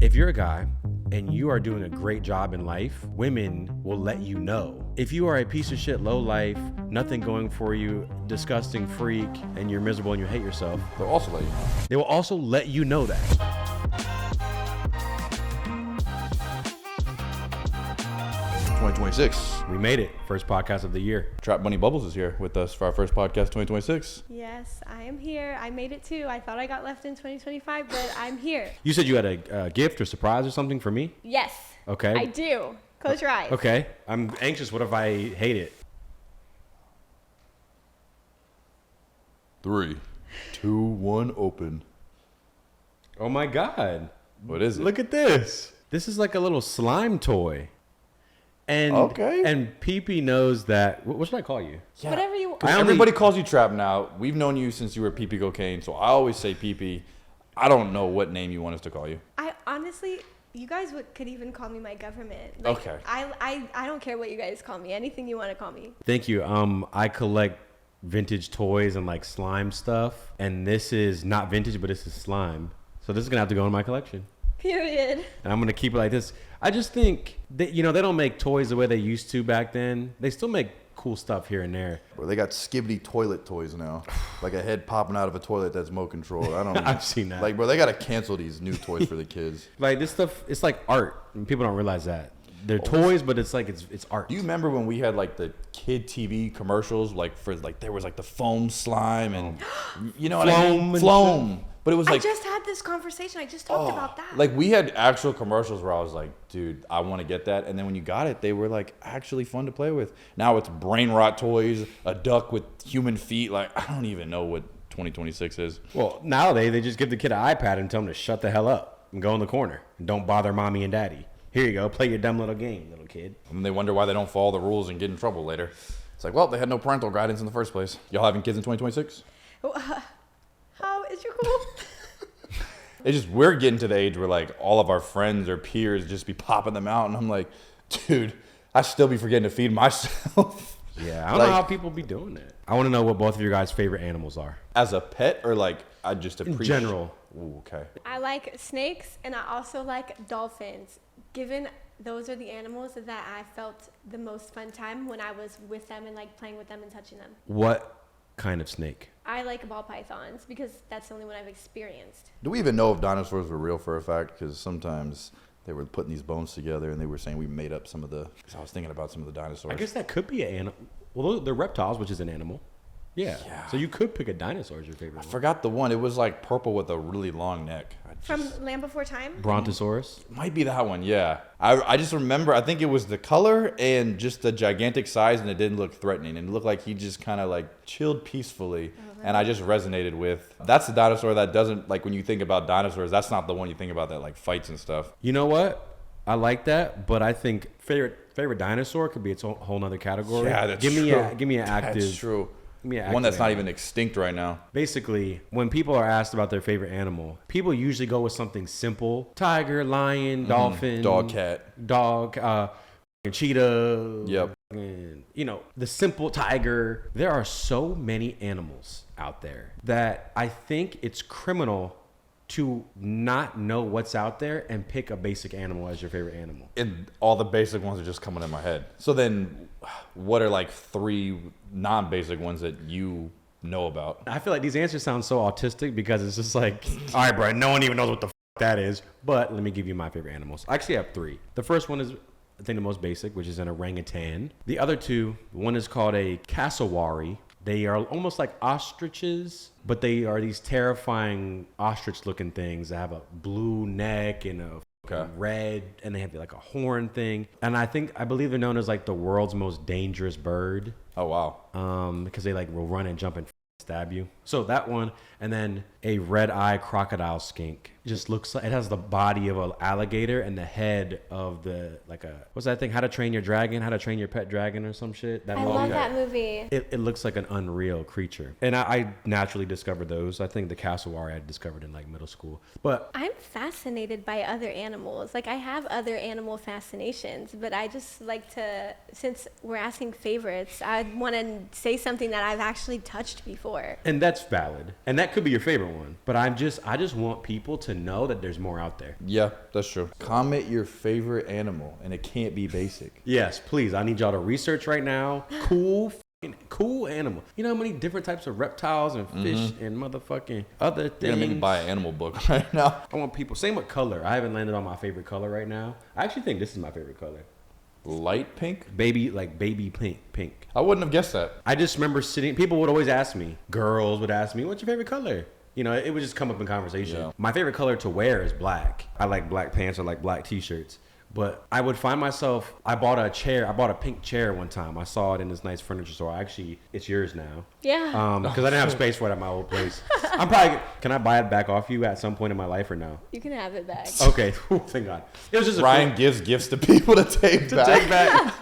If you're a guy and you are doing a great job in life, women will let you know. If you are a piece of shit, low life, nothing going for you, disgusting freak, and you're miserable and you hate yourself, They'll also let you know. they will also let you know that. 2026. We made it. First podcast of the year. Trap Bunny Bubbles is here with us for our first podcast 2026. Yes, I am here. I made it too. I thought I got left in 2025, but I'm here. You said you had a gift or surprise or something for me? Yes. Okay. I do. Close your eyes. Okay. I'm anxious. What if I hate it? 3, 2, 1, open. Oh my God. What is it? Look at this. This is like a little slime toy. And Okay. And PP knows that. What should I call you? Yeah. Whatever you want. Everybody calls you Trap now. We've known you since you were PP Cocaine, so I always say PP. I don't know what name you want us to call you. I honestly, you guys could even call me my government. Like, Okay. I don't care what you guys call me. Anything you want to call me. Thank you. I collect vintage toys and like slime stuff, and this is not vintage, but this is slime. So this is gonna have to go in my collection. Period. And I'm gonna keep it like this. I just think that, they don't make toys the way they used to back then. They still make cool stuff here and there. Bro, they got skibbity toilet toys now. Like a head popping out of a toilet that's remote controlled. I don't know. I've seen that. Like, bro, they got to cancel these new toys for the kids. Like this stuff, it's like art. And people don't realize that. They're toys, but it's like it's art. Do you remember when we had like the kid TV commercials, like for like there was like the foam slime and you know what I mean? Floam. But it was I like just had this conversation. I just talked about that. like we had actual commercials where I was like, dude, I want to get that. And then when you got it, they were like actually fun to play with. Now it's brain rot toys, a duck with human feet. Like I don't even know what 2026 is. Well, nowadays they just give the kid an iPad and tell him to shut the hell up and go in the corner and don't bother mommy and daddy. Here you go, play your dumb little game, little kid. And they wonder why they don't follow the rules and get in trouble later. It's like, well, they had no parental guidance in the first place. Y'all having kids in 2026? How is your cool? It's just we're getting to the age where like all of our friends or peers just be popping them out, and I'm like, dude, I still be forgetting to feed myself. Yeah, I don't know how people be doing that. I want to know what both of your guys' favorite animals are. As a pet, or like I just appreciate. In general. Ooh, okay. I like snakes and I also like dolphins. Given those are the animals that I felt the most fun time when I was with them and like playing with them and touching them. What kind of snake? I like ball pythons because that's the only one I've experienced. Do we even know if dinosaurs were real for a fact? Because sometimes they were putting these bones together and they were saying we made up some of the. Because I was thinking about some of the dinosaurs. I guess that could be an animal. Well, they're reptiles, which is an animal. Yeah. So you could pick a dinosaur as your favorite one. Forgot the one. It was like purple with a really long neck. From Land Before Time? Brontosaurus? Might be that one, yeah. I just remember, I think it was the color and just the gigantic size, and it didn't look threatening. And it looked like he just kind of like chilled peacefully. And I just resonated with, that's the dinosaur that doesn't, like when you think about dinosaurs, that's not the one you think about that like fights and stuff. You know what? I like that, but I think favorite dinosaur could be its own whole nother category. Yeah, that's give me true. Give me an active. That's true. Give me an One that's active not animal. even extinct right now. Basically, when people are asked about their favorite animal, people usually go with something simple: tiger, lion, dolphin, Dog, cat. dog, cheetah. Yep. And, the simple tiger. There are so many animals out there that I think it's criminal to not know what's out there and pick a basic animal as your favorite animal. And all the basic ones are just coming in my head. So then what are like 3 non-basic ones that you know about? I feel like these answers sound so autistic because it's just like, all right, bro, no one even knows what the that is. But let me give you my favorite animals. I actually have 3. The first one is, I think, the most basic, which is an orangutan. The other 2, one is called a cassowary. They are almost like ostriches, but they are these terrifying ostrich-looking things that have a blue neck and a red, and they have like a horn thing. And I believe they're known as like the world's most dangerous bird. Oh, wow. Because they like will run and jump and stab you. So that one, and then a red-eye crocodile skink. It just looks like it has the body of an alligator and the head of what's that thing? How to Train Your Dragon? How to Train Your Pet Dragon or some shit? I love that movie. It looks like an unreal creature. And I naturally discovered those. I think the cassowary I discovered in like middle school. But I'm fascinated by other animals. Like I have other animal fascinations, but I just like to, since we're asking favorites, I want to say something that I've actually touched before. And that's valid. And that could be your favorite one. But I just want people to to know that there's more out there. Yeah, that's true. Comment your favorite animal, and it can't be basic. Yes, please. I need y'all to research right now. Cool animal. You know how many different types of reptiles and fish and motherfucking other You're gonna make me things? buy an animal book right now. I want people. Same with color. I haven't landed on my favorite color right now. I actually think this is my favorite color. Light pink? Baby pink. I wouldn't have guessed that. I just remember sitting. People would always ask me. Girls would ask me, "What's your favorite color?" You know, it would just come up in conversation. Yeah. My favorite color to wear is black. I like black pants or like black t-shirts. But I would find myself, I bought a pink chair one time. I saw it in this nice furniture store. Actually, it's yours now. Yeah. Because I didn't have space for it at my old place. Can I buy it back off you at some point in my life or no? You can have it back. Okay, thank God. It was just Ryan gives gifts to people to take back. take back.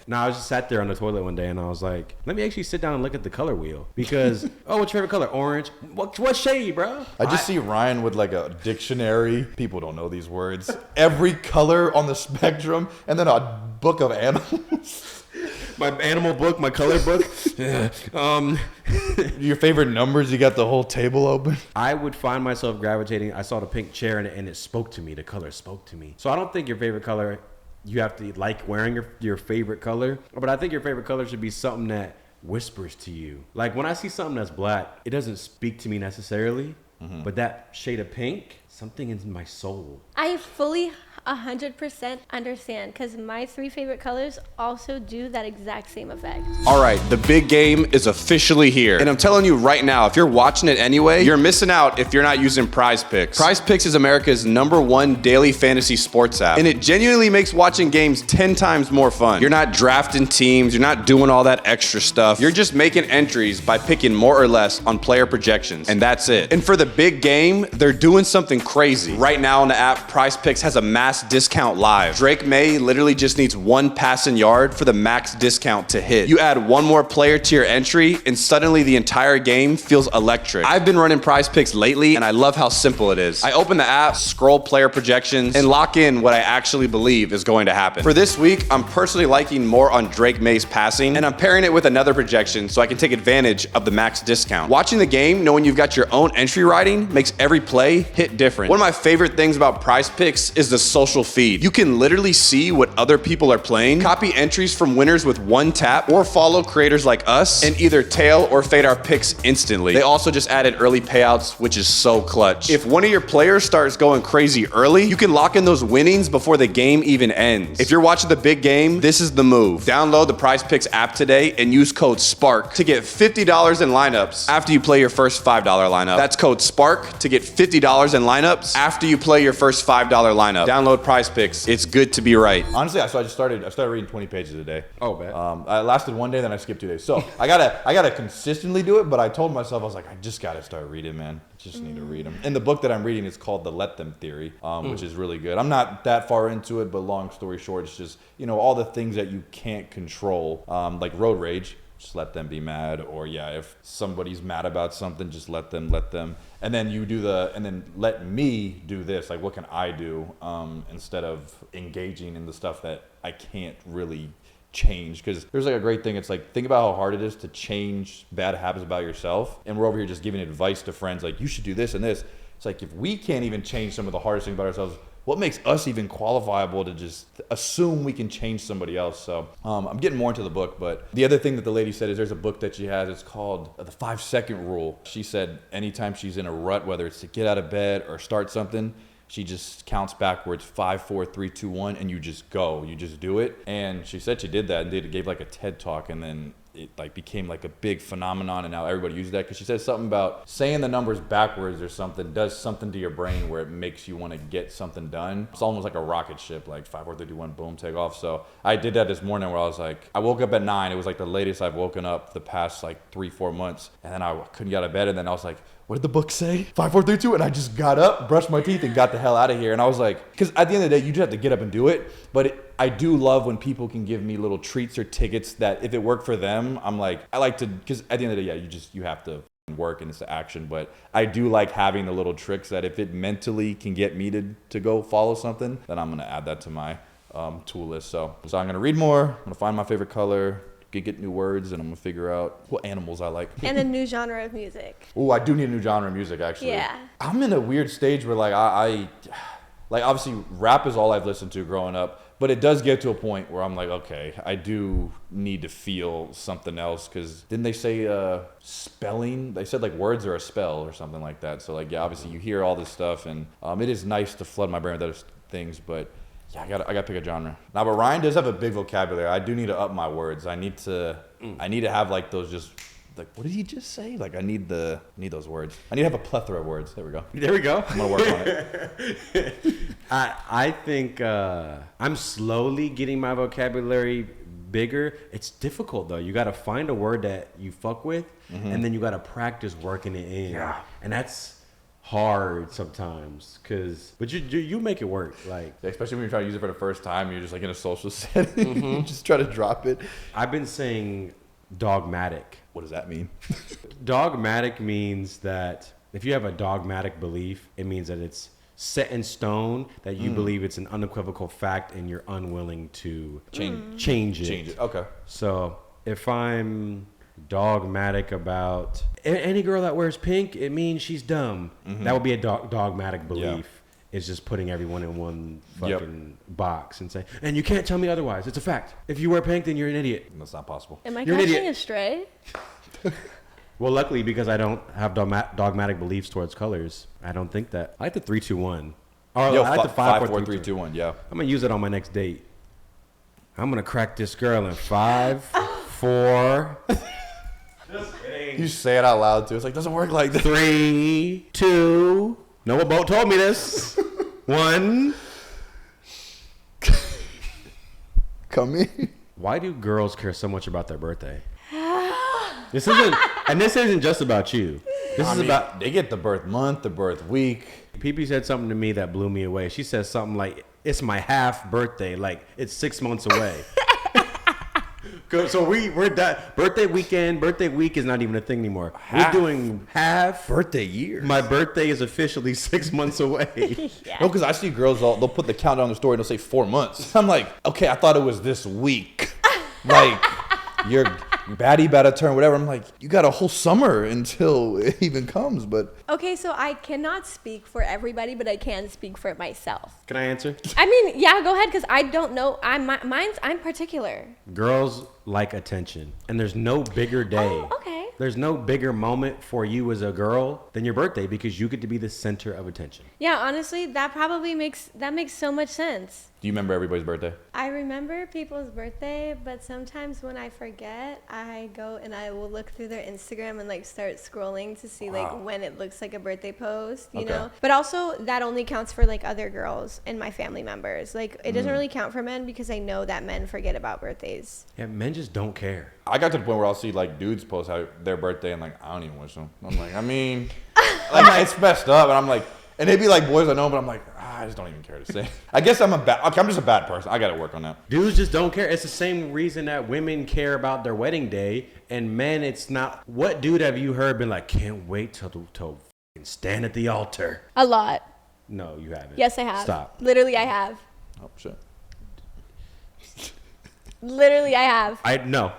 No, I was just sat there on the toilet one day and I was like, let me actually sit down and look at the color wheel because, what's your favorite color? Orange. What shade, bro? I just see Ryan with like a dictionary. People don't know these words. Every color on the spectrum, and then a book of animals. My animal book, my color book. Your favorite numbers, you got the whole table open. I would find myself gravitating. I saw the pink chair and it spoke to me. The color spoke to me. So I don't think your favorite color, you have to like wearing your favorite color. But I think your favorite color should be something that whispers to you. Like when I see something that's black, it doesn't speak to me necessarily. But that shade of pink, something in my soul. I fully 100% understand because my 3 favorite colors also do that exact same effect. All right, the big game is officially here. And I'm telling you right now, if you're watching it anyway, you're missing out if you're not using Prize Picks. Prize Picks is America's #1 daily fantasy sports app. And it genuinely makes watching games 10 times more fun. You're not drafting teams, you're not doing all that extra stuff. You're just making entries by picking more or less on player projections. And that's it. And for the big game, they're doing something crazy. Right now on the app, Prize Picks has a mass discount live. Drake May literally just needs 1 passing yard for the max discount to hit. You add 1 more player to your entry and suddenly the entire game feels electric. I've been running Prize Picks lately and I love how simple it is. I open the app, scroll player projections, and lock in what I actually believe is going to happen. For this week, I'm personally liking more on Drake May's passing and I'm pairing it with another projection so I can take advantage of the max discount. Watching the game, knowing you've got your own entry writing, makes every play hit different. One of my favorite things about Prize Picks is the social feed. You can literally see what other people are playing, copy entries from winners with 1 tap, or follow creators like us and either tail or fade our picks instantly. They also just added early payouts, which is so clutch. If one of your players starts going crazy early, you can lock in those winnings before the game even ends. If you're watching the big game, this is the move. Download the Prize Picks app today and use code SPARK to get $50 in lineups after you play your first $5 lineup. That's code SPARK to get $50 in lineups after you play your first $5 lineup. Download Prize Picks. It's good to be right. Honestly, I started reading 20 pages a day. Oh, bet. I lasted 1 day, then I skipped 2 days. So I gotta consistently do it. But I told myself, I was like, I just gotta start reading, man. Just need to read them. And the book that I'm reading is called The Let Them Theory, which is really good. I'm not that far into it, but long story short, it's just all the things that you can't control, like road rage. Just let them be mad, or if somebody's mad about something, just let them, and then and then let me do this. Like, what can I do instead of engaging in the stuff that I can't really change? Because there's like a great thing. It's like, think about how hard it is to change bad habits about yourself, and we're over here just giving advice to friends, like you should do this and this. It's like, if we can't even change some of the hardest things about ourselves, what makes us even qualifiable to just assume we can change somebody else? So I'm getting more into the book, but the other thing that the lady said is there's a book that she has. It's called The 5-Second Rule. She said anytime she's in a rut, whether it's to get out of bed or start something, she just counts backwards, 5, 4, 3, 2, 1, and you just go. You just do it. And she said she did that and gave like a TED talk, and then it like became like a big phenomenon, and now everybody uses that because she said something about saying the numbers backwards or something does something to your brain where it makes you want to get something done. It's almost like a rocket ship, like 5, 4, 3, 2, 1, boom, take off. So I did that this morning where I was like, I woke up at 9. It was like the latest I've woken up the past like 3-4 months, and then I couldn't get out of bed, and then I was like, what did the book say? 5, 4, 3, 2, and I just got up, brushed my teeth, and got the hell out of here. And I was like, because at the end of the day, you just have to get up and do it. But I do love when people can give me little treats or tickets that if it worked for them, I'm like, I like to, because at the end of the day, you have to work and it's the action. But I do like having the little tricks that if it mentally can get me to go follow something, then I'm going to add that to my tool list. So I'm going to read more. I'm going to find my favorite color, get new words, and I'm gonna figure out what animals I like. And a new genre of music. Oh, I do need a new genre of music, actually. Yeah. I'm in a weird stage where like I like obviously rap is all I've listened to growing up, but it does get to a point where I'm like, okay, I do need to feel something else, because didn't they say spelling? They said like words are a spell or something like that. So like, yeah, obviously you hear all this stuff, and it is nice to flood my brain with those things, but yeah, I gotta pick a genre. Now, but Ryan does have a big vocabulary. I do need to up my words. I need to have like those just like, what did he just say? Like I need those words. I need to have a plethora of words. There we go. There we go. I'm gonna work on it. I think I'm slowly getting my vocabulary bigger. It's difficult though. You got to find a word that you fuck with, and then you got to practice working it in. Yeah. And that's hard sometimes, but you make it work. Like, Yeah, especially when you're trying to use it for the first time, you're just like in a social setting. You just try to drop it. I've been saying dogmatic. What does that mean? Dogmatic means that if you have a dogmatic belief, it means that it's set in stone, that you believe it's an unequivocal fact and you're unwilling to change it. Change it. Okay. So if I'm dogmatic about any girl that wears pink, it means she's dumb. That would be a dogmatic belief. It's just putting everyone in one fucking box and saying, and you can't tell me otherwise. It's a fact. If you wear pink, then you're an idiot. That's not possible. Am I You're an catching idiot. a stray? Well, luckily, because I don't have dogmatic beliefs towards colors, I don't think that. I like the 3-2-1. Oh, Yo, I like the 5, 4, 3, 2, 1. Yeah. I'm gonna use it on my next date. I'm gonna crack this girl in 5, 4. Just kidding. You say it out loud too. It's like, doesn't work like that. 3, 2. No one boat told me this. 1. Come in. Why do girls care so much about their birthday? This isn't just about you. This is about. They get the birth month, the birth week. PP said something to me that blew me away. She said something like, "It's my half birthday. Like it's 6 months away." So we're done. Birthday week is not even a thing anymore. Half. We're doing half. Birthday year. My birthday is officially 6 months away. No, because I see girls, they'll put the countdown on the story and they'll say 4 months. I'm like, okay, I thought it was this week. Like, your baddie about to turn whatever. I'm like, you got a whole summer until it even comes, but. Okay, so I cannot speak for everybody, but I can speak for myself. Can I answer? I mean, yeah, go ahead, because I don't know. I'm particular. Girls like attention, and there's no bigger day. Oh, okay. There's no bigger moment for you as a girl than your birthday, because you get to be the center of attention. Yeah, honestly, that probably makes so much sense. Do you remember everybody's birthday? I remember people's birthday, but sometimes when I forget, I go and I will look through their Instagram and like start scrolling to see like when it looks like a birthday post, you know? But also that only counts for like other girls and my family members. Like it doesn't really count for men because I know that men forget about birthdays. Yeah, men just don't care. I got to the point where I'll see like dudes post how their birthday and like, I don't even wish them. I'm like, I mean, like it's messed up. And I'm like, and they'd be like boys I know, but I'm like, I just don't even care to say. I guess I'm just a bad person. I got to work on that. Dudes just don't care. It's the same reason that women care about their wedding day, and men, it's not. What dude have you heard been like, can't wait till fucking stand at the altar? A lot. No, you haven't. Yes, I have. Stop. Literally, I have. Oh, shit. Literally, I have. No.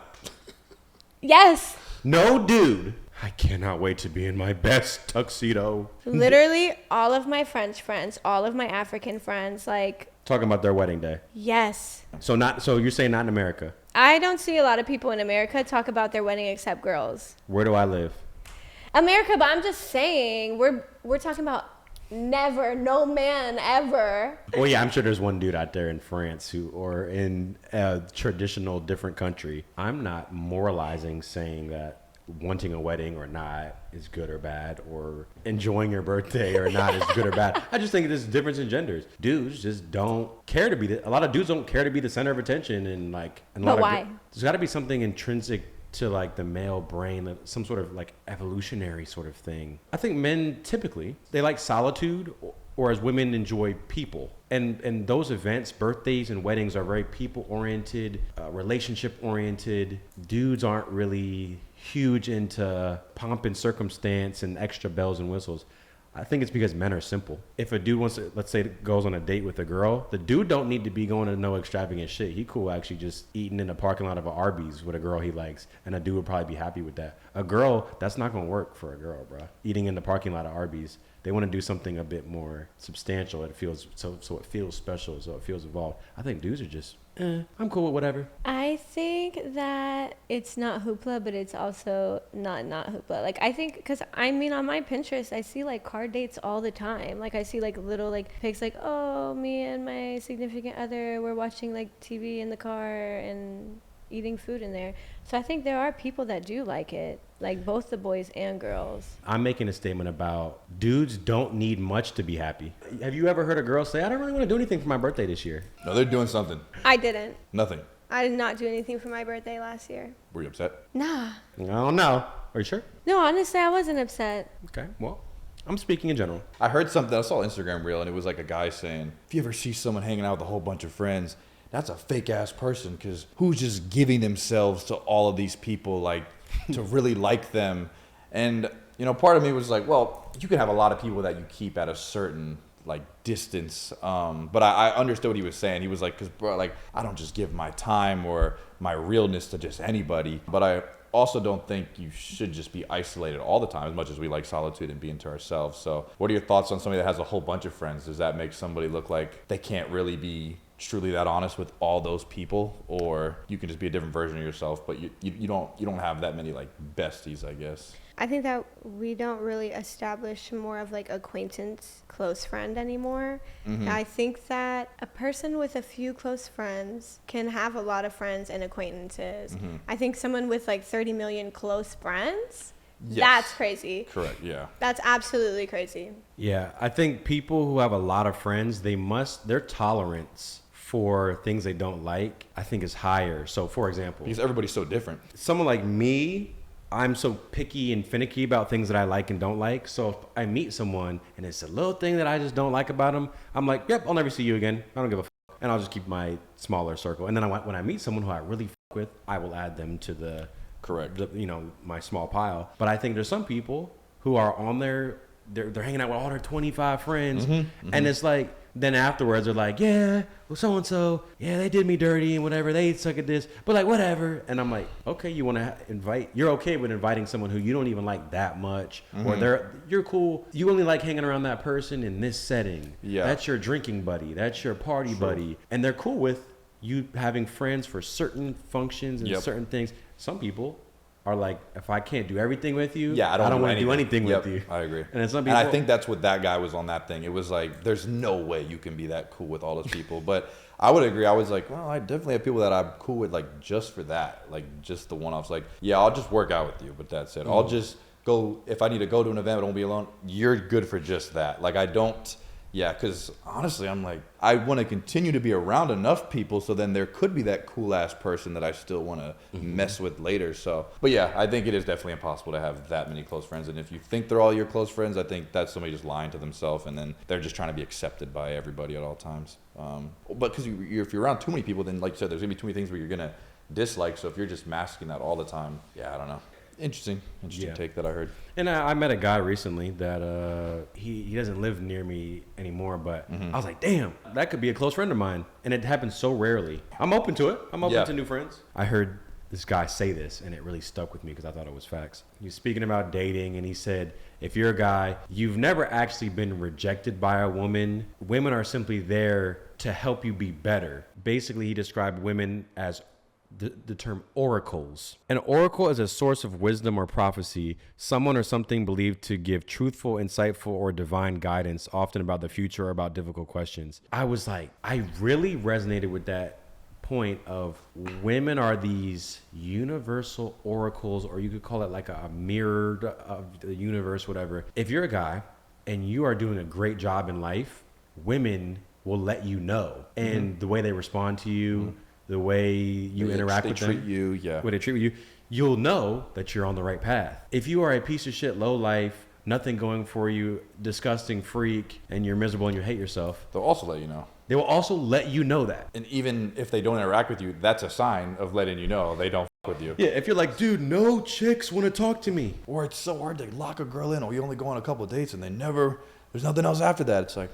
Yes. No, dude. I cannot wait to be in my best tuxedo. Literally, all of my French friends, all of my African friends, like, Talking about their wedding day. yes. So you're saying not in America. I don't see a lot of people in America talk about their wedding except girls. Where do I live? America, but I'm just saying, we're talking about never, no man ever. Well, yeah, I'm sure there's one dude out there in France or in a traditional different country. I'm not moralizing saying that wanting a wedding or not is good or bad, or enjoying your birthday or not is good or bad. I just think there's a difference in genders. Dudes just don't care to be a lot of dudes don't care to be the center of attention, and But why? There's got to be something intrinsic to like the male brain, some sort of like evolutionary sort of thing. I think men typically they like solitude, or as women enjoy people. And those events, birthdays and weddings, are very people oriented, relationship oriented. Dudes aren't really huge into pomp and circumstance and extra bells and whistles. I think it's because men are simple. If a dude wants to, let's say, goes on a date with a girl, the dude don't need to be going to no extravagant shit. He cool actually just eating in the parking lot of an Arby's with a girl he likes, and a dude would probably be happy with that. A girl, that's not gonna work for a girl, bro. Eating in the parking lot of Arby's. They want to do something a bit more substantial. It feels so it feels special, so it feels involved. I think dudes are just, I'm cool with whatever. I think that it's not hoopla, but it's also not hoopla. Like, I think, because I mean, on my Pinterest, I see like car dates all the time. Like, I see like little like pics like, oh, me and my significant other, we're watching like TV in the car and eating food in there. So I think there are people that do like it, like both the boys and girls. I'm making a statement about dudes don't need much to be happy. Have you ever heard a girl say, I don't really want to do anything for my birthday this year? No, they're doing something. I didn't. Nothing. I did not do anything for my birthday last year. Were you upset? Nah. I don't know. Are you sure? No, honestly, I wasn't upset. Okay, well, I'm speaking in general. I heard something. I saw an Instagram reel, and it was like a guy saying, if you ever see someone hanging out with a whole bunch of friends, that's a fake ass person, because who's just giving themselves to all of these people, like, to really like them? And, you know, part of me was like, well, you can have a lot of people that you keep at a certain, like, distance. But I understood what he was saying. He was like, because, bro, like, I don't just give my time or my realness to just anybody. But I also don't think you should just be isolated all the time, as much as we like solitude and being to ourselves. So what are your thoughts on somebody that has a whole bunch of friends? Does that make somebody look like they can't really be truly that honest with all those people, or you can just be a different version of yourself, but you don't have that many like besties, I guess? I think that we don't really establish more of like acquaintance, close friend anymore. Mm-hmm. I think that a person with a few close friends can have a lot of friends and acquaintances. Mm-hmm. I think someone with like 30 million close friends, Yes. that's crazy. Correct, yeah. That's absolutely crazy. Yeah, I think people who have a lot of friends, their tolerance for things they don't like, I think is higher. So, for example, Because everybody's so different. someone like me, I'm so picky and finicky about things that I like and don't like. So if I meet someone and it's a little thing that I just don't like about them, I'm like, yep, I'll never see you again. I don't give a f***. And I'll just keep my smaller circle. And then when I meet someone who I really f*** with, I will add them to Correct. my small pile. But I think there's some people who are on they're hanging out with all their 25 friends. And it's like, then afterwards they're like, yeah, well, so-and-so, yeah, they did me dirty and whatever, they suck at this, but like, whatever. And I'm like, okay, you want to you're okay with inviting someone who you don't even like that much, or you're cool, you only like hanging around that person in this setting. Yeah. That's your drinking buddy, that's your party buddy. And they're cool with you having friends for certain functions and certain things. Some people are like, if I can't do everything with you, Yeah, I don't want to do anything with you. I agree. And some And people, I think that's what that guy was on that thing. It was like, there's no way you can be that cool with all those people. But I would agree. I was like, well, I definitely have people that I'm cool with, like, just for that. Like, just the one-offs. Like, yeah, I'll just work out with you, but that's it. I'll just go, if I need to go to an event, I won't be alone. You're good for just that. Like, I don't, yeah, because honestly, I'm like, I want to continue to be around enough people so then there could be that cool-ass person that I still want to mess with later. So, but yeah, I think it is definitely impossible to have that many close friends. And if you think they're all your close friends, I think that's somebody just lying to themselves, and then they're just trying to be accepted by everybody at all times. But because if you're around too many people, then like you said, there's going to be too many things where you're going to dislike. So if you're just masking that all the time, yeah, I don't know. Interesting take that I heard. and I met a guy recently that he doesn't live near me anymore, but I was like, damn, that could be a close friend of mine. And it happens so rarely. I'm open to it. I'm open to new friends. I heard this guy say this, and it really stuck with me because I thought it was facts. He was speaking about dating, and he said, if you're a guy, you've never actually been rejected by a woman. Women are simply there to help you be better. Basically, he described women as the term oracles. An oracle is a source of wisdom or prophecy, someone or something believed to give truthful, insightful, or divine guidance, often about the future or about difficult questions. I was like, I really resonated with that point of women are these universal oracles, or you could call it like a mirror of the universe, whatever. If you're a guy and you are doing a great job in life, women will let you know. And the way they respond to you, the way you interact with them, treat you, yeah. way they treat you, you'll know that you're on the right path. If you are a piece of shit, low life, nothing going for you, disgusting freak, and you're miserable and you hate yourself, They'll also let you know. they will also let you know that. And even if they don't interact with you, that's a sign of letting you know they don't with you. Yeah, if you're like, dude, no chicks want to talk to me. Or it's so hard to lock a girl in, or you only go on a couple of dates and there's nothing else after that. It's like,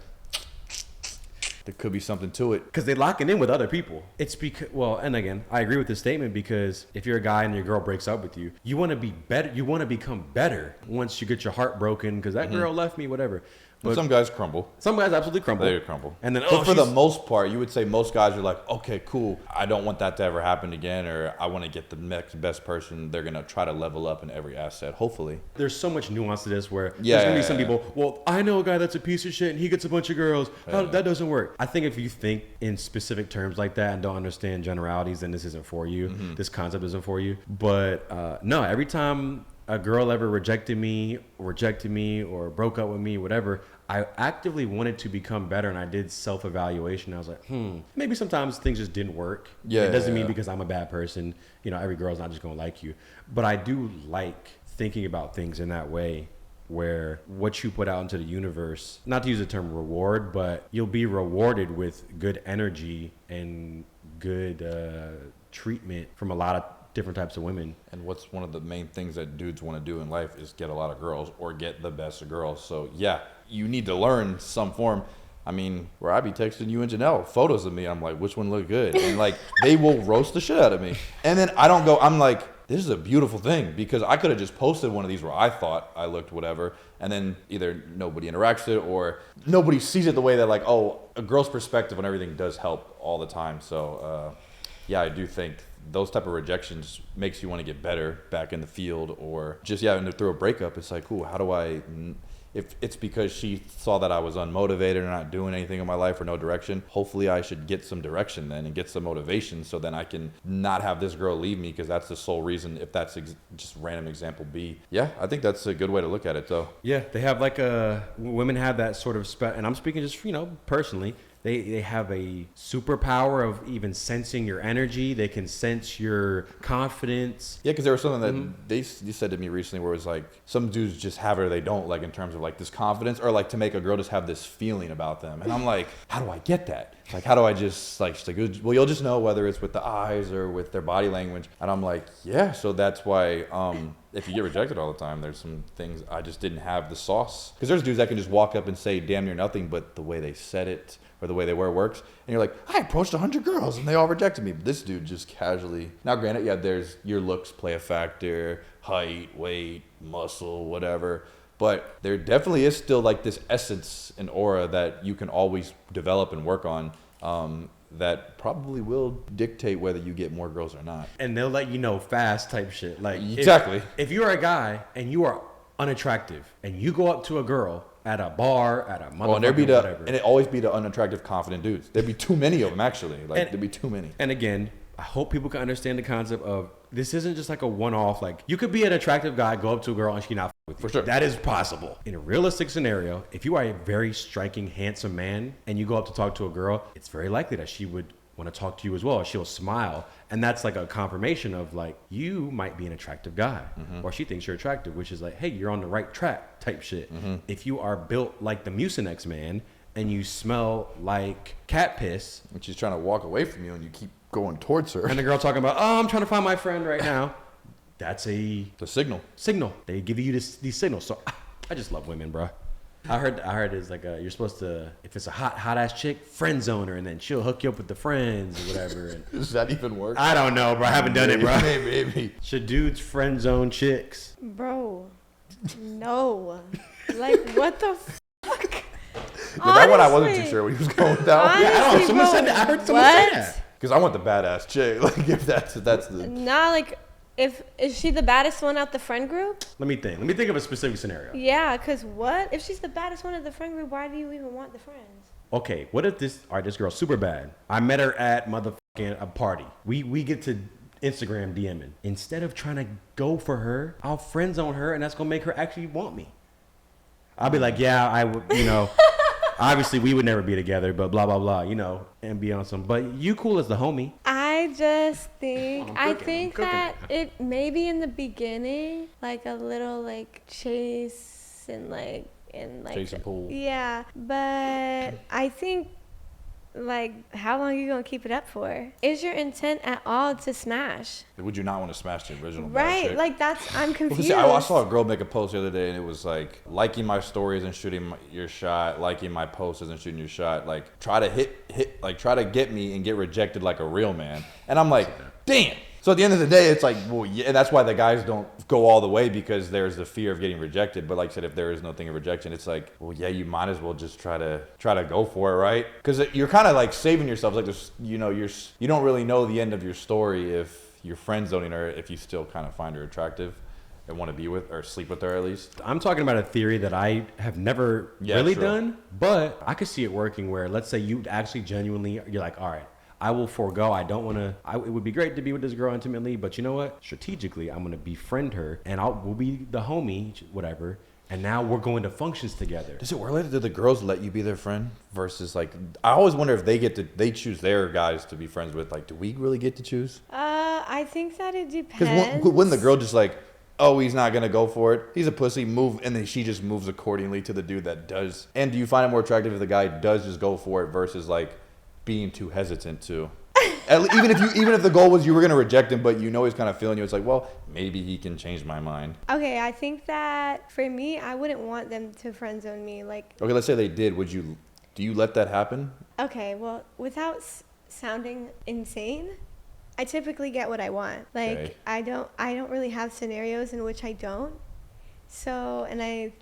there could be something to it. Because they're locking in with other people. It's because, well, and again, I agree with this statement because if you're a guy and your girl breaks up with you, you want to be better. You want to become better once you get your heart broken because that girl left me, whatever. But Some guys crumble. some guys absolutely crumble. They crumble. And then, But for the most part, you would say most guys are like, okay, cool. I don't want that to ever happen again, or I want to get the next best person. They're going to try to level up in every asset, hopefully. there's so much nuance to this where Yeah, there's going to be yeah, some yeah. people, well, I know a guy that's a piece of shit and he gets a bunch of girls. That doesn't work. I think if you think in specific terms like that and don't understand generalities, then this isn't for you. This concept isn't for you. But no, every time a girl ever rejected me, or broke up with me, whatever, I actively wanted to become better, and I did self-evaluation. I was like, maybe sometimes things just didn't work. Yeah, It doesn't mean yeah. because I'm a bad person, every girl's not just gonna like you. But I do like thinking about things in that way, where what you put out into the universe, not to use the term reward, but you'll be rewarded with good energy and good treatment from a lot of different types of women. And what's one of the main things that dudes want to do in life is get a lot of girls or get the best of girls. So yeah, you need to learn some form. I mean, where I be texting you and Janelle photos of me, I'm like, which one look good? And like, they will roast the shit out of me. And then I'm like, this is a beautiful thing, because I could have just posted one of these where I thought I looked whatever, and then either nobody interacts with it or nobody sees it the way that like, oh, a girl's perspective on everything does help all the time. So yeah, I do think those type of rejections makes you want to get better back in the field, or just, and through a breakup, it's like, cool, how do I, if it's because she saw that I was unmotivated or not doing anything in my life or no direction, hopefully I should get some direction then and get some motivation, so then I can not have this girl leave me, because that's the sole reason. If that's just random example B, yeah, I think that's a good way to look at it though. Yeah, they have women have that sort of and I'm speaking just, personally, they have a superpower of even sensing your energy. They can sense your confidence. Yeah, because there was something that they said to me recently where it was like, some dudes just have it or they don't, like in terms of like this confidence, or like to make a girl just have this feeling about them. And I'm like, how do I get that? Like, how do I just like, she's like, well, you'll just know whether it's with the eyes or with their body language. And I'm like, yeah, so that's why if you get rejected all the time, there's some things I just didn't have the sauce. Because there's dudes that can just walk up and say damn near nothing, but the way they said it or the way they were works, and you're like, I approached 100 girls and they all rejected me. But this dude just casually. Now granted, yeah, there's your looks play a factor, height, weight, muscle, whatever, but there definitely is still like this essence and aura that you can always develop and work on, that probably will dictate whether you get more girls or not. And they'll let you know fast type shit. Like, exactly. If you're a guy and you are unattractive and you go up to a girl at a bar, at a motherfucking whatever. And it always be the unattractive, confident dudes. There'd be too many of them, actually. There'd be too many. And again, I hope people can understand the concept of this isn't just like a one-off. Like, you could be an attractive guy, go up to a girl, and she not with you. For sure. That is possible. In a realistic scenario, if you are a very striking, handsome man and you go up to talk to a girl, it's very likely that she would want to talk to you as well. She'll smile. And that's like a confirmation of like, you might be an attractive guy, or she thinks you're attractive, which is like, hey, you're on the right track type shit. If you are built like the Mucinex man and you smell like cat piss, And she's trying to walk away from you and you keep going towards her. and the girl talking about, oh, I'm trying to find my friend right now, that's a The signal. signal. They give you these signals. So I just love women, bro. I heard it's like you're supposed to, if it's a hot ass chick, friend zone her, and then she'll hook you up with the friends or whatever. And Does that even work? I don't know, bro. I haven't done it, bro. Maybe. Should dudes friend zone chicks? Bro, no. Like, what the fuck? Yeah, that one I wasn't too Honestly. sure what he was going with that one. Yeah, I don't know. Honestly, Someone bro, said that. I heard someone say what? that. Because I want the badass chick. Like, if that's the... Nah, like, is she the baddest one out the friend group? Let me think of a specific scenario. Yeah, because what? If she's the baddest one of the friend group, why do you even want the friends? Okay, what if this girl's super bad. I met her at motherfucking a party. We get to Instagram DMing. Instead of trying to go for her, I'll friend zone her, and that's gonna make her actually want me. I'll be like, yeah, I would, obviously we would never be together, but blah blah blah, and be on some. But you cool as the homie. I just think, I'm cooking. that it maybe in the beginning, like a little like chase and like Chase and pull. Yeah, but I think like, how long are you gonna keep it up for? Is your intent at all to smash? Would you not want to smash the original bad Right, chick? like I'm Well, confused. see, I saw a girl make a post the other day, and it was like, liking my stories and shooting your shot, liking my posts and shooting your shot. Like, try to get me and get rejected like a real man. And I'm like, damn. So at the end of the day, it's like, well, yeah, and that's why the guys don't go all the way, because there's the fear of getting rejected. But like I said, if there is no thing of rejection, it's like, well, yeah, you might as well just try to go for it, right? Because you're kind of like saving yourself. Like, there's, you don't really know the end of your story if you're friend zoning her, if you still kind of find her attractive and want to be with or sleep with her at least. I'm talking about a theory that I have never really done, but I could see it working where, let's say you actually genuinely, you're like, all right, I will forego. I don't want to. It would be great to be with this girl intimately, but you know what? Strategically, I'm going to befriend her, and we'll be the homie, whatever. And now we're going to functions together. Does it work like that? Do the girls let you be their friend versus like? I always wonder if they choose their guys to be friends with. Like, do we really get to choose? I think that it depends. Because when the girl just like, oh, he's not gonna go for it, he's a pussy, move, and then she just moves accordingly to the dude that does. And do you find it more attractive if the guy does just go for it versus like being too hesitant to? even if the goal was you were gonna reject him, but you know he's kind of feeling you, it's like, well, maybe he can change my mind. Okay, I think that for me, I wouldn't want them to friend zone me. Like, okay, let's say they did. Do you let that happen? okay, well, without sounding insane, I typically get what I want. Like, Okay. I don't really have scenarios in which I don't. So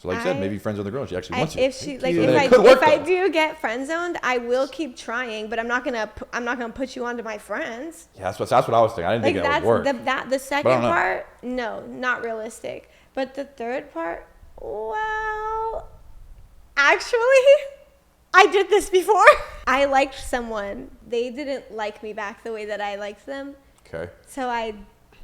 like I said, maybe friends with the girl. She actually wants you. If she like you. if Then I it could work, if I though. do get friend zoned, I will keep trying, but I'm not gonna put you onto my friends. Yeah, that's what I was thinking. I didn't Like, think that would work. the second know. part, no, not realistic. But the third part, well, actually, I did this before. I liked someone. They didn't like me back the way that I liked them. Okay. So I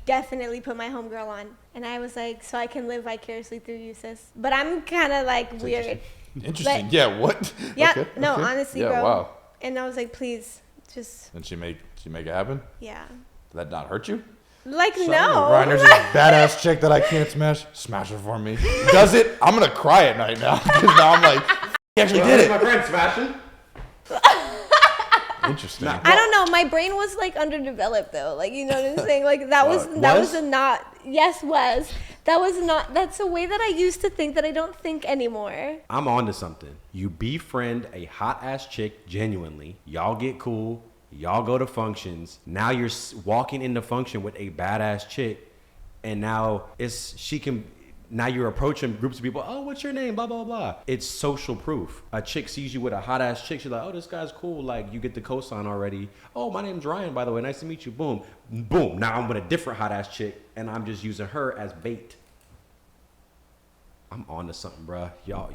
definitely put my homegirl on. And I was like, so I can live vicariously through you, sis. But I'm kind of like weird. Interesting. But- yeah. What? Yeah, Okay, no, okay. honestly, yeah, bro. Wow. And I was like, please, just, And she make it happen? yeah. Did that not hurt you? Like, Ryan, no. there's this badass chick that I can't smash. Smash her for me. Does it? I'm gonna cry at night now. Because now I'm like, he actually did My it. friend smashing. Interesting. I don't know. My brain was like underdeveloped though. Like, you know what I'm saying? Like that was was? a not. Yes, was. That was not. That's a way that I used to think that I don't think anymore. I'm on to something. You befriend a hot ass chick genuinely. Y'all get cool. Y'all go to functions. Now you're walking into function with a badass chick, and now now you're approaching groups of people. Oh, what's your name? Blah, blah, blah. It's social proof. A chick sees you with a hot ass chick. She's like, oh, this guy's cool. Like, you get the cosign already. Oh, my name's Ryan, by the way. Nice to meet you. Boom. Boom. Now I'm with a different hot ass chick, and I'm just using her as bait. I'm on to something, bruh. Y'all.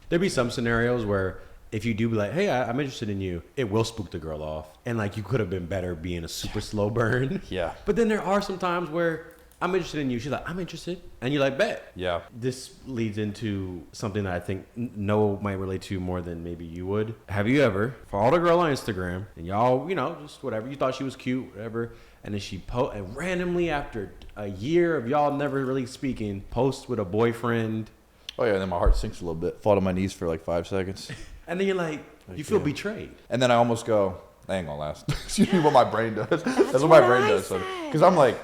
There'd be some scenarios where if you do be like, hey, I'm interested in you, it will spook the girl off. And like, you could have been better being a super slow burn. Yeah. But then there are some times where I'm interested in you. She's like, I'm interested. And you're like, bet. Yeah. This leads into something that I think Noah might relate to more than maybe you would. Have you ever, followed a girl on Instagram and y'all, just whatever, you thought she was cute, whatever, and then she and randomly after a year of y'all never really speaking, posts with a boyfriend. Oh yeah, and then my heart sinks a little bit. Fall to my knees for like 5 seconds. And then you're like, you feel betrayed. And then I almost go, that ain't gonna last. Excuse me, what my brain does. That's what my brain does. Because I'm like,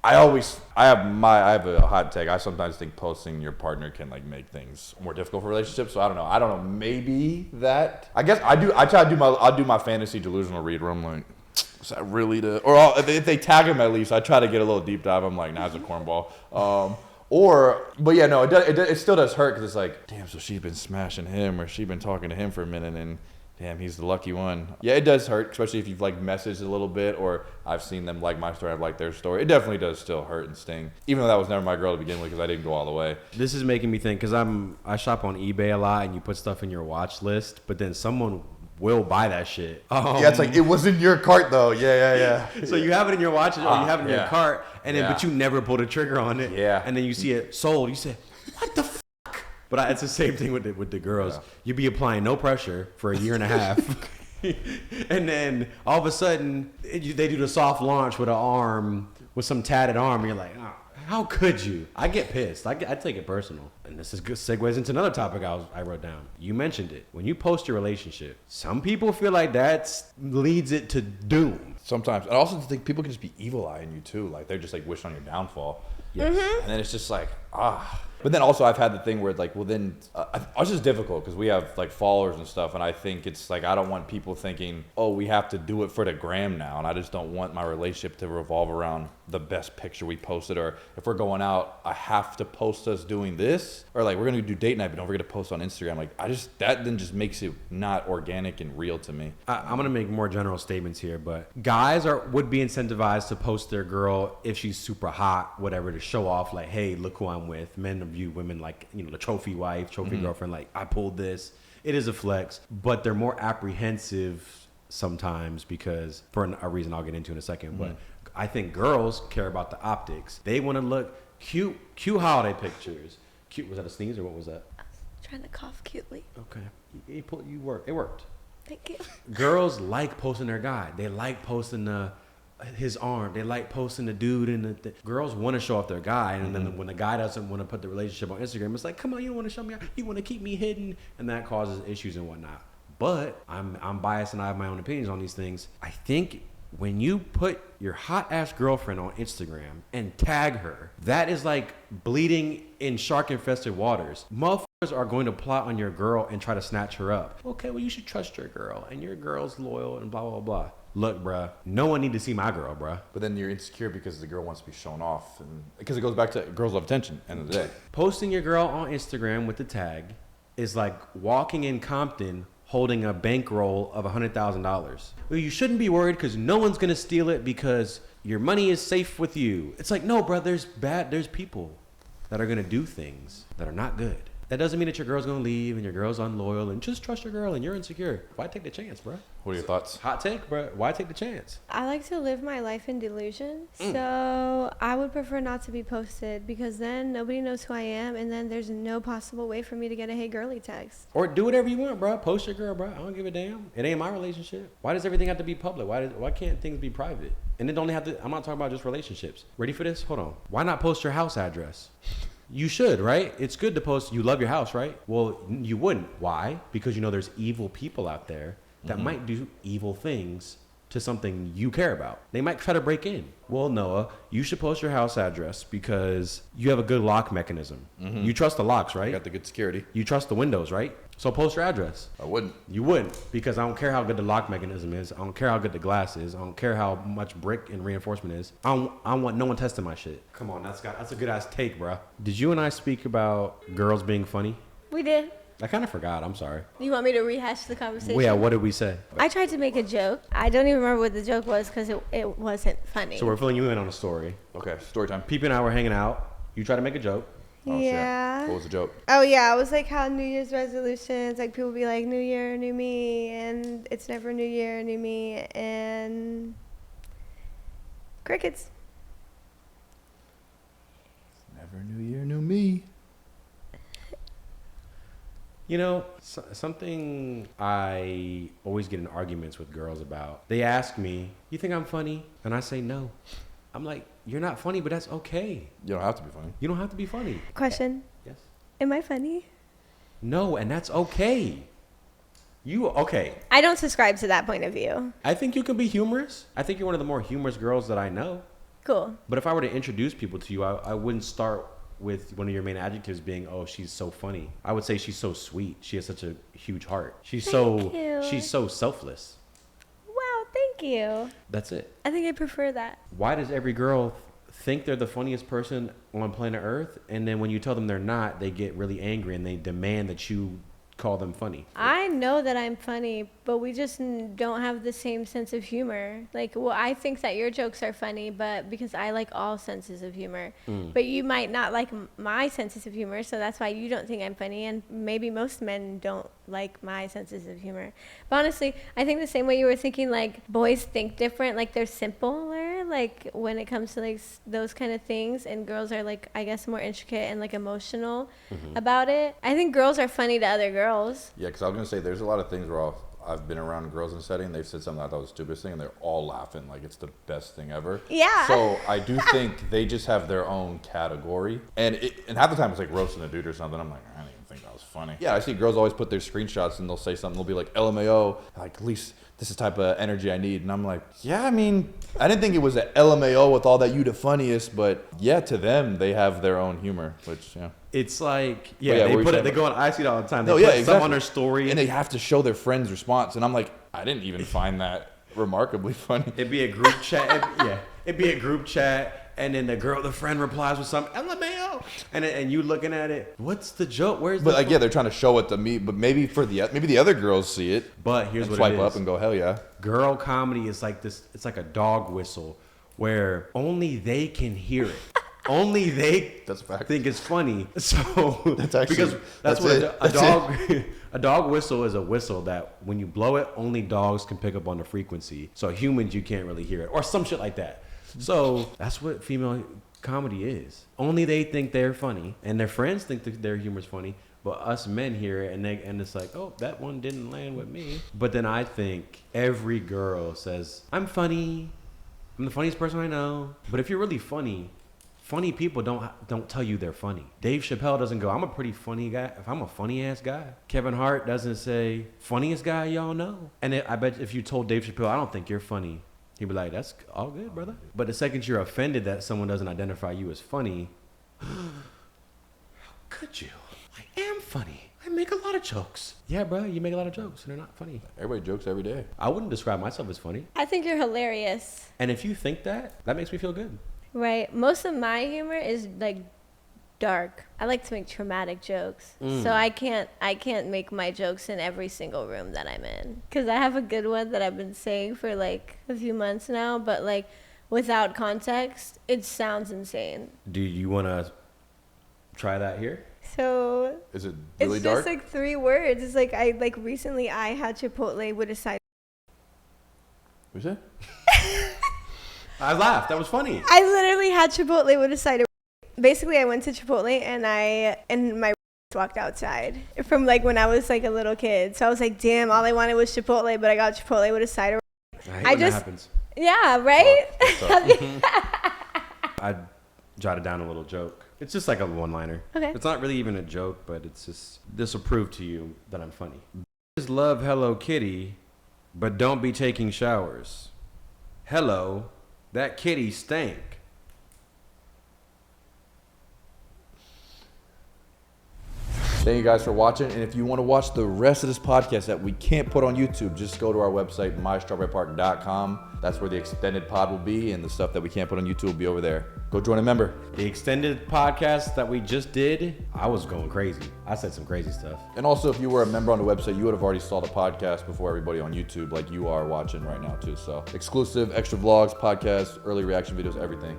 I have a hot take. I sometimes think posting your partner can like make things more difficult for relationships. So I don't know. Maybe that. I guess I do. I'll do my fantasy delusional read where I'm like, is that really the? Or if they tag him at least, I try to get a little deep dive. I'm like, nah, it's a cornball. But yeah, no, it still does hurt because it's like, damn, so she's been smashing him or she's been talking to him for a minute and damn, he's the lucky one. Yeah, it does hurt, especially if you've like messaged a little bit or I've seen them like my story, I've liked their story. It definitely does still hurt and sting, even though that was never my girl to begin with because I didn't go all the way. This is making me think because I shop on eBay a lot and you put stuff in your watch list, but then someone will buy that shit. Yeah, it's like, it was in your cart though. Yeah. So you have it in your watch or you have it in your cart, and then but you never pull the trigger on it. Yeah. And then you see it sold. You say, what the fuck? But it's the same thing with the girls. Yeah. You be applying no pressure for a year and a half. And then all of a sudden they do the soft launch with an arm, with some tatted arm. And you're like, oh, How could you? I get pissed. I take it personal. And this is good segues into another topic I wrote down. You mentioned it. When you post your relationship, some people feel like that leads it to doom. Sometimes. I also think people can just be evil eyeing you too. Like they're just like wishing on your downfall. Yes. And then it's just like, But then also I've had the thing where it's like, well then, it's just difficult because we have like followers and stuff. And I think it's like, I don't want people thinking, oh, we have to do it for the gram now. And I just don't want my relationship to revolve around the best picture we posted. Or if we're going out, I have to post us doing this. Or like, we're going to do date night, but don't forget to post on Instagram. Like that then just makes it not organic and real to me. I'm going to make more general statements here, but guys would be incentivized to post their girl if she's super hot, whatever, to show off like, hey, look who I'm with. Men view women like, the trophy wife, trophy girlfriend, like I pulled this. It is a flex, but they're more apprehensive sometimes because for a reason I'll get into in a second. But I think girls care about the optics. They want to look cute holiday pictures. Cute, was that a sneeze or what was that? I was trying to cough cutely. Okay. It worked. Thank you. Girls like posting their guy. They like posting his arm. They like posting the dude and the girls want to show off their guy. And then when the guy doesn't want to put the relationship on Instagram, it's like, come on, you don't want to show me. You want to keep me hidden. And that causes issues and whatnot. But I'm biased and I have my own opinions on these things. I think when you put your hot ass girlfriend on Instagram and tag her, that is like bleeding in shark infested waters. Motherfuckers are going to plot on your girl and try to snatch her up. Okay, well, you should trust your girl and your girl's loyal and blah, blah, blah. Look, bruh, no one need to see my girl, bruh. But then you're insecure because the girl wants to be shown off. And because it goes back to girls love attention end of the day. Posting your girl on Instagram with the tag is like walking in Compton holding a bankroll of $100,000. Well, you shouldn't be worried because no one's going to steal it because your money is safe with you. It's like, no, bro, there's people that are going to do things that are not good. That doesn't mean that your girl's going to leave and your girl's unloyal and just trust your girl and you're insecure. Why take the chance, bro? What are your thoughts? Hot take, bro. Why take the chance? I like to live my life in delusion. So I would prefer not to be posted because then nobody knows who I am and then there's no possible way for me to get a hey girly text. Or do whatever you want, bro. Post your girl, bro. I don't give a damn. It ain't my relationship. Why does everything have to be public? Why can't things be private? And it don't have to, I'm not talking about just relationships. Ready for this? Hold on. Why not post your house address? You should, right? It's good to post, you love your house, right? Well, you wouldn't. Why? Because there's evil people out there that might do evil things to something you care about. They might try to break in. Well, Noah, you should post your house address because you have a good lock mechanism. You trust the locks, right? You got the good security. You trust the windows, right? So post your address. I wouldn't. You wouldn't, because I don't care how good the lock mechanism is. I don't care how good the glass is. I don't care how much brick and reinforcement is. I don't want no one testing my shit. Come on, that's a good ass take, bro. Did you and I speak about girls being funny? We did. I kind of forgot. I'm sorry. You want me to rehash the conversation? Well, yeah, what did we say? I tried to make a joke. I don't even remember what the joke was because it wasn't funny. So we're filling you in on a story. Okay, story time. Peep and I were hanging out. You tried to make a joke. Oh, yeah. Shit. What was the joke? Oh, yeah. It was like how New Year's resolutions, like people be like, New Year, new me, and it's never New Year, new me, and crickets. Never New Year, new me. Something I always get in arguments with girls about. They ask me, you think I'm funny? And I say no. I'm like, you're not funny, but that's okay. You don't have to be funny. You don't have to be funny. Question. Yes. Am I funny? No, and that's okay. Okay. I don't subscribe to that point of view. I think you can be humorous. I think you're one of the more humorous girls that I know. Cool. But if I were to introduce people to you, I wouldn't start with one of your main adjectives being, oh, she's so funny. I would say she's so sweet. She has such a huge heart. She's so selfless. Wow, thank you. That's it. I think I prefer that. Why does every girl think they're the funniest person on planet Earth, and then when you tell them they're not, they get really angry and they demand that you call them funny? I know that I'm funny, but we just don't have the same sense of humor. Like, well, I think that your jokes are funny, but because I like all senses of humor. But you might not like my senses of humor, so that's why you don't think I'm funny, and maybe most men don't like my senses of humor. But honestly, I think the same way you were thinking, like, boys think different, like they're simpler, like when it comes to like those kind of things, and girls are like, I guess, more intricate and like emotional about it. I think girls are funny to other girls. Yeah, because I was going to say there's a lot of things where I've been around girls in a setting, they've said something I thought was the stupidest thing, and they're all laughing like it's the best thing ever. Yeah. So I do think they just have their own category, and half the time it's like roasting a dude or something. I'm like, I didn't even think that was funny. Yeah, I see girls always put their screenshots and they'll say something. They'll be like LMAO, like at least this is the type of energy I need. And I'm like, yeah, I mean, I didn't think it was an LMAO with all that you the funniest, but yeah, to them they have their own humor, which yeah. It's like, But yeah, they what put were it. you They go on. I see it all the time. They No, put yeah, stuff exactly. on their story, And they have to show their friend's response, and I'm like, I didn't even find that remarkably funny. it'd be a group chat. It'd be a group chat, and then the friend replies with some LMAO, and you looking at it. What's the joke? Where's the? But like, yeah, they're trying to show it to me, but maybe the other girls see it. But here's And what swipe it is. up and go, hell yeah. Girl comedy is like this. It's like a dog whistle, where only they can hear it. Only they That's a fact. think it's funny. So That's actually- because that's that's what it. a dog a dog whistle is a whistle that when you blow it, only dogs can pick up on the frequency. So humans, you can't really hear it, or some shit like that. So that's what female comedy is. Only they think they're funny, and their friends think that their humor's funny. But us men hear it, and it's like, oh, that one didn't land with me. But then I think every girl says, I'm funny. I'm the funniest person I know. But if you're really funny people don't tell you they're funny. Dave Chappelle doesn't go, I'm a pretty funny guy. If I'm a funny ass guy. Kevin Hart doesn't say, funniest guy y'all know. And I bet if you told Dave Chappelle, I don't think you're funny, he'd be like, that's all good, brother. But the second you're offended that someone doesn't identify you as funny, how could you? I am funny. I make a lot of jokes. Yeah, bro, you make a lot of jokes and they're not funny. Everybody jokes every day. I wouldn't describe myself as funny. I think you're hilarious. And if you think that makes me feel good. Right. Most of my humor is like dark. I like to make traumatic jokes. So I can't make my jokes in every single room that I'm in. Cuz I have a good one that I've been saying for like a few months now, but like without context, it sounds insane. Do you want to try that here? So Is it really it's dark? just like 3 words. It's like recently I had Chipotle with a side. What's that? I laughed. That was funny. I literally had Chipotle with a side of. Basically, I went to Chipotle and my walked outside from like when I was like a little kid. So I was like, damn, all I wanted was Chipotle, but I got Chipotle with a side of. I hate when that happens. Yeah, right? I jotted down a little joke. It's just like a one-liner. Okay. It's not really even a joke, but it's just, this will prove to you that I'm funny. Bitches love Hello Kitty, but don't be taking showers. Hello, that kitty stank. Thank you guys for watching. And if you want to watch the rest of this podcast that we can't put on YouTube, just go to our website, mystrawberrypark.com. That's where the extended pod will be, and the stuff that we can't put on YouTube will be over there. Go join a member. The extended podcast that we just did, I was going crazy. I said some crazy stuff. And also, if you were a member on the website, you would have already saw the podcast before everybody on YouTube, like you are watching right now too. So exclusive, extra vlogs, podcasts, early reaction videos, everything.